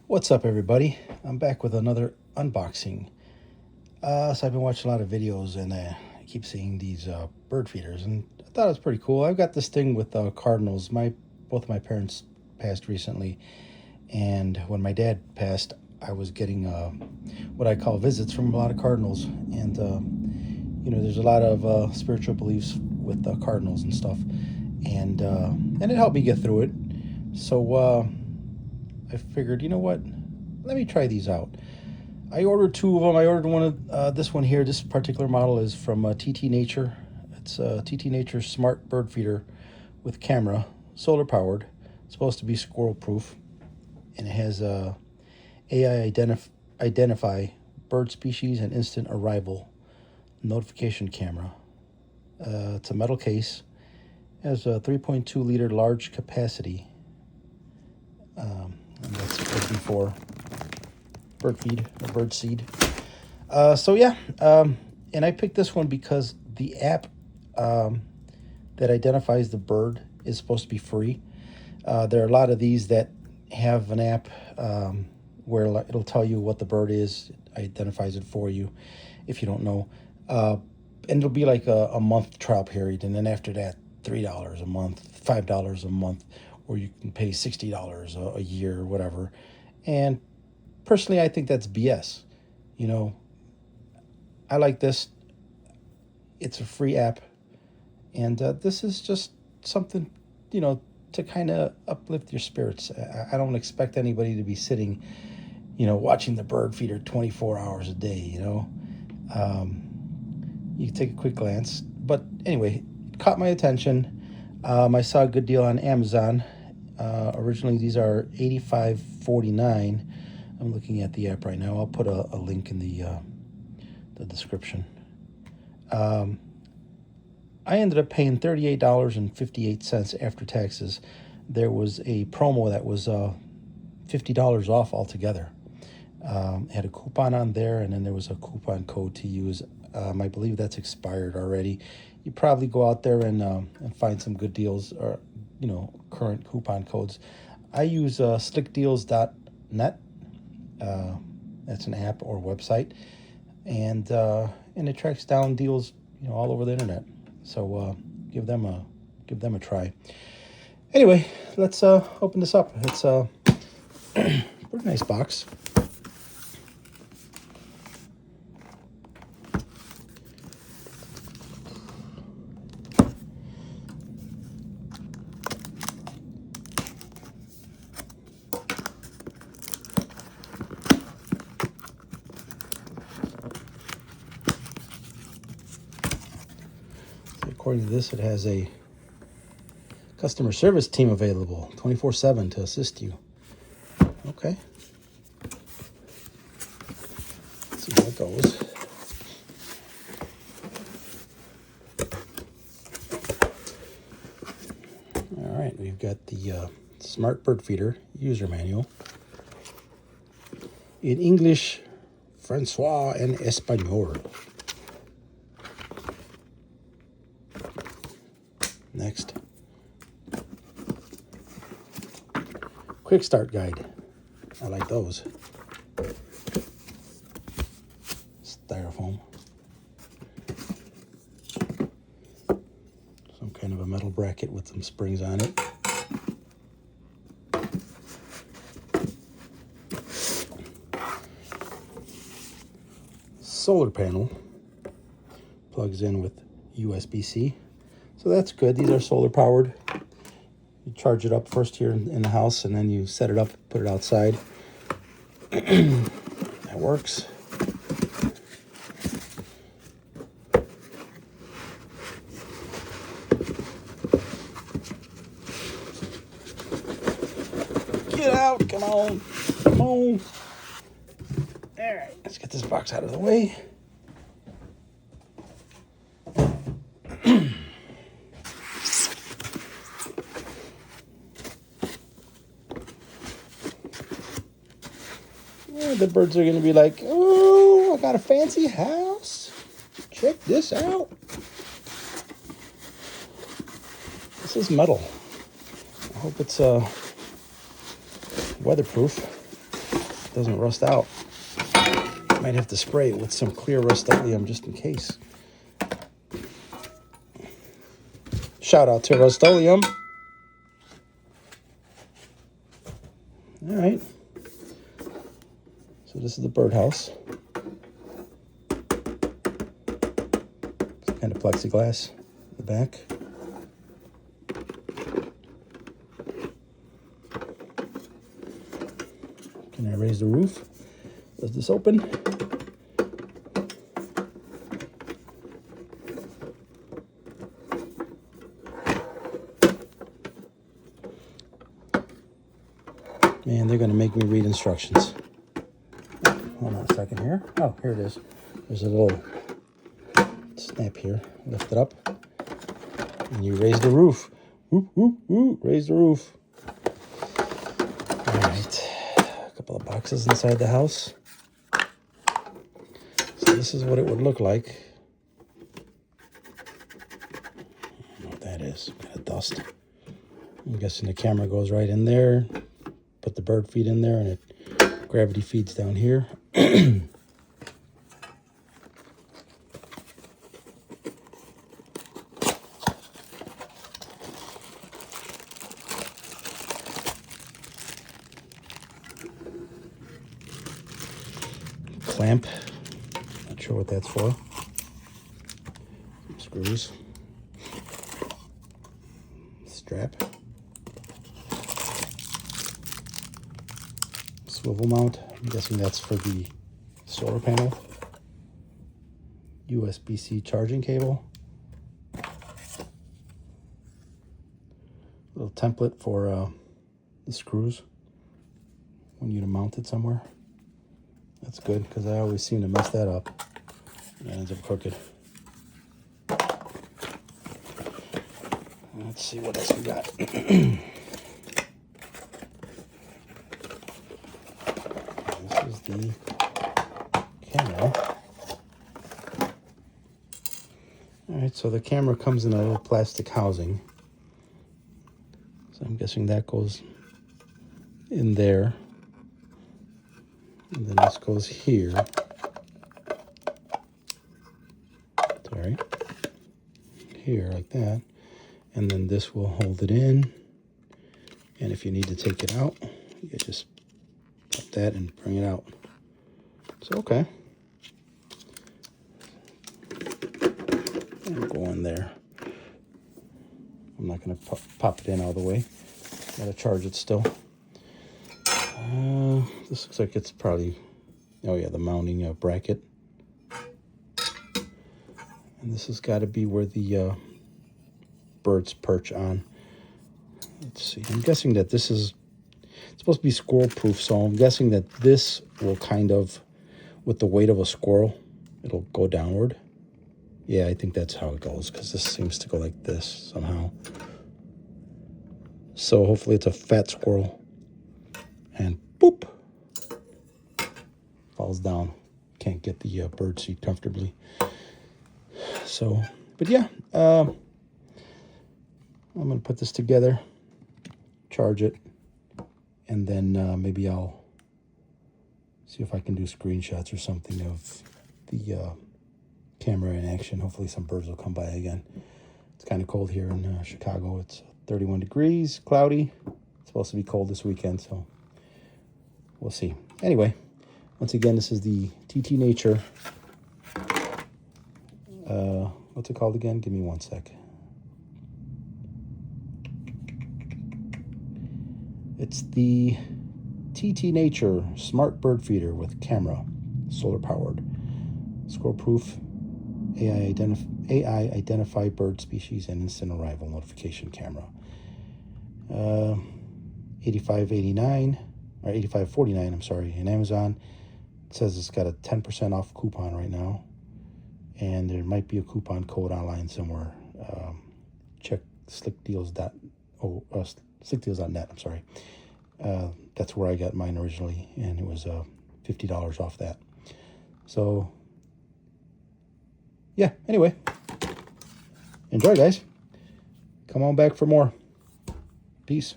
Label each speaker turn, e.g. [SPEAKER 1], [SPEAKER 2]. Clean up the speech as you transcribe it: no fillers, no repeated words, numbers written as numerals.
[SPEAKER 1] What's up, everybody? I'm back with another unboxing. So I've been watching a lot of videos, and I keep seeing these bird feeders, and I thought it was pretty cool. I've got this thing with cardinals. Both of my parents passed recently, and when my dad passed, I was getting what I call visits from a lot of cardinals, and there's a lot of spiritual beliefs with cardinals and stuff, and it helped me get through it. So I figured, you know what? Let me try these out. I ordered two of them. I ordered one of this one here. This particular model is from TT Nature. It's TT Nature Smart Bird Feeder with camera, solar powered. It's supposed to be squirrel proof, and it has identify bird species and instant arrival notification camera. It's a metal case. It has a 3.2 liter large capacity. And that's supposed to be for bird feed or bird seed. And I picked this one because the app that identifies the bird is supposed to be free. There are a lot of these that have an app where it'll tell you what the bird is, identifies it for you if you don't know. And it'll be like a month trial period, and then after that, $3 a month, $5 a month, or you can pay $60 a year or whatever. And personally, I think that's BS. You know, I like this. It's a free app, and this is just something, to kind of uplift your spirits. I don't expect anybody to be sitting, watching the bird feeder 24 hours a day. You can take a quick glance, but anyway, it caught my attention. I saw a good deal on Amazon. Originally, these are $85.49. I'm looking at the app right now. I'll put a link in the description. I ended up paying $38.58 after taxes. There was a promo that was $50 off altogether. It had a coupon on there, and then there was a coupon code to use. I believe that's expired already. You probably go out there and find some good deals or current coupon codes. I use slickdeals.net. That's an app or website, and it tracks down deals all over the internet. So give them a try. Anyway, let's open this up. It's a pretty nice box. According to this, it has a customer service team available 24/7 to assist you. Okay. Let's see how it goes. All right, we've got the Smart Bird Feeder user manual in English, Francois, and Espanol. Next, quick start guide. I like those. Styrofoam. Some kind of a metal bracket with some springs on it. Solar panel. Plugs in with USB-C. So that's good. These are solar powered. You charge it up first here in the house, and then you set it up, put it outside. That works. Get out, come on, come on. All right, let's get this box out of the way. The birds are going to be like, oh, I got a fancy house. Check this out. This is metal. I hope it's weatherproof. doesn't rust out. Might have to spray it with some clear Rust-Oleum just in case. Shout out to Rust-Oleum. All right. So this is the birdhouse. It's kind of plexiglass in the back. Can I raise the roof? Does this open? Man, they're going to make me read instructions. Hold on a second here. Oh, here it is. There's a little snap here. Lift it up. And you raise the roof. Whoop, whoop, whoop. Raise the roof. All right. A couple of boxes inside the house. So this is what it would look like. I don't know what that is. Kind of dust. I'm guessing the camera goes right in there. Put the bird feed in there, and it gravity feeds down here. Clamp. Not sure what that's for. Some screws. Strap. Swivel mount. I'm guessing that's for the solar panel. USB-C charging cable. Little template for the screws when you mount it somewhere. That's good because I always seem to mess that up and it ends up crooked. Let's see what else we got. This is the camera. All right, so the camera comes in a little plastic housing. So I'm guessing that goes in there. And then this goes here. Sorry. Here, like that. And then this will hold it in. And if you need to take it out, you just pop that and bring it out. So, okay. And go in there. I'm not going to pop it in all the way. Got to charge it still. This looks like it's probably, oh yeah, the mounting bracket. And this has got to be where the birds perch on. Let's see. I'm guessing that this is supposed to be squirrel proof, so I'm guessing that this will kind of, with the weight of a squirrel, it'll go downward. Yeah, I think that's how it goes, because this seems to go like this somehow. So hopefully it's a fat squirrel. And boop, falls down. Can't get the bird seat comfortably. So, but yeah, I'm going to put this together, charge it, and then maybe I'll see if I can do screenshots or something of the camera in action. Hopefully some birds will come by again. It's kind of cold here in Chicago. It's 31 degrees, cloudy. It's supposed to be cold this weekend, so we'll see. Anyway, once again, this is the TT Nature. What's it called again? Give me one sec. It's the TT Nature Smart Bird Feeder with camera, solar powered, squirrel proof, AI identify bird species and instant arrival notification camera. 85.89 or 85.49. I'm sorry, in Amazon. It says it's got a 10% off coupon right now, and there might be a coupon code online somewhere. Check slickdeals.net. I'm sorry. That's where I got mine originally, and it was $50 off that. So yeah, anyway, enjoy, guys. Come on back for more. Peace.